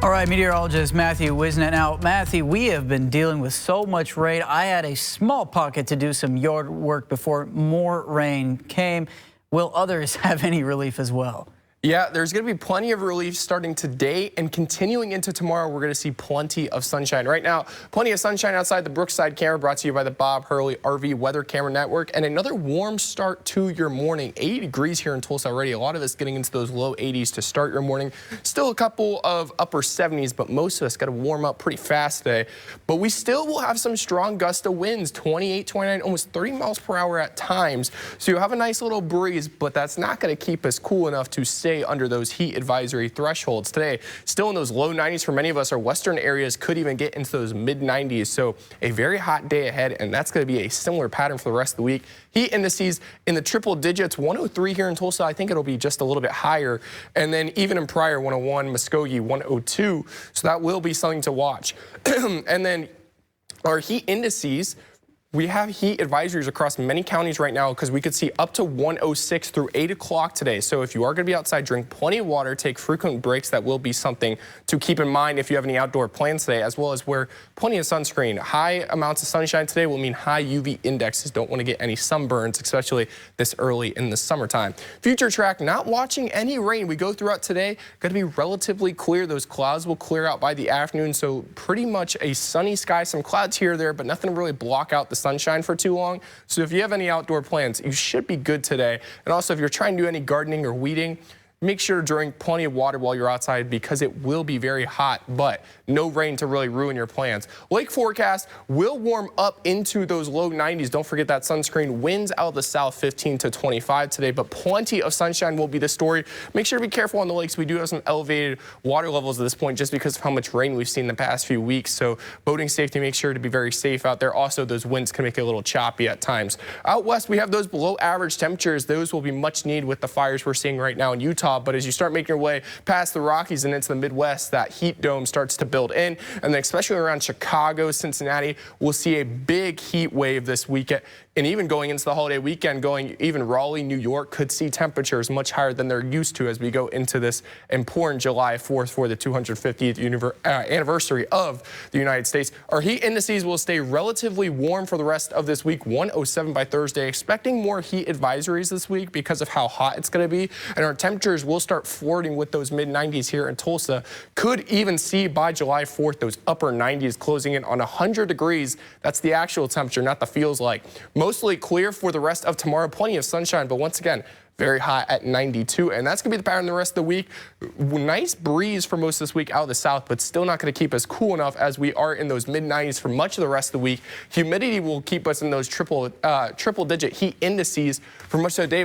All right, meteorologist Matthew Wisnet. Now, Matthew, we have been dealing with so much rain. I had a small pocket to do some yard work before more rain came. Will others have any relief as well? Yeah, there's going to be plenty of relief starting today and continuing into tomorrow. We're going to see plenty of sunshine. Right now, plenty of sunshine outside the Brookside camera, brought to you by the Bob Hurley RV Weather Camera Network. And another warm start to your morning. 80 degrees here in Tulsa already. A lot of us getting into those low 80s to start your morning. Still a couple of upper 70s, but most of us got to warm up pretty fast today. But we still will have some strong gust of winds, 28, 29, almost 30 miles per hour at times. So you'll have a nice little breeze, but that's not going to keep us cool enough to stay under those heat advisory thresholds today. Still in those low 90s for many of us. Our western areas could even get into those mid 90s. So a very hot day ahead, and that's going to be a similar pattern for the rest of the week. Heat indices in the triple digits, 103 here in Tulsa. I think it'll be just a little bit higher. And then even in Pryor, 101, Muskogee, 102. So that will be something to watch. And then our heat indices, we have heat advisories across many counties right now because we could see up to 106 through 8 o'clock today. So if you are going to be outside, drink plenty of water, take frequent breaks. That will be something to keep in mind if you have any outdoor plans today, as well as wear plenty of sunscreen. High amounts of sunshine today will mean high UV indexes. Don't want to get any sunburns, especially this early in the summertime. Future track, not watching any rain. We go throughout today, going to be relatively clear. Those clouds will clear out by the afternoon. So pretty much a sunny sky, some clouds here or there, but nothing to really block out the sunshine for too long. So if you have any outdoor plans, you should be good today. And also if you're trying to do any gardening or weeding, make sure to drink plenty of water while you're outside because it will be very hot, but no rain to really ruin your plans. Lake forecast will warm up into those low 90s. Don't forget that sunscreen. Winds out of the south 15 to 25 today, but plenty of sunshine will be the story. Make sure to be careful on the lakes. We do have some elevated water levels at this point just because of how much rain we've seen the past few weeks. So boating safety, make sure to be very safe out there. Also, those winds can make it a little choppy at times. Out west, we have those below average temperatures. Those will be much needed with the fires we're seeing right now in Utah. But as you start making your way past the Rockies and into the Midwest, that heat dome starts to build in. And then especially around Chicago, Cincinnati, we'll see a big heat wave this weekend. And even going into the holiday weekend, going even Raleigh, New York could see temperatures much higher than they're used to as we go into this important July 4th for the 250th anniversary of the United States. Our heat indices will stay relatively warm for the rest of this week, 107 by Thursday. Expecting more heat advisories this week because of how hot it's going to be. And our temperatures will start flirting with those mid 90s here in Tulsa. Could even see by July 4th those upper 90s closing in on 100 degrees. That's the actual temperature, not the feels like. Mostly clear for the rest of tomorrow. Plenty of sunshine, but once again, very hot at 92. And that's going to be the pattern the rest of the week. Nice breeze for most of this week out of the south, but still not going to keep us cool enough as we are in those mid 90s for much of the rest of the week. Humidity will keep us in those triple digit heat indices for much of the day.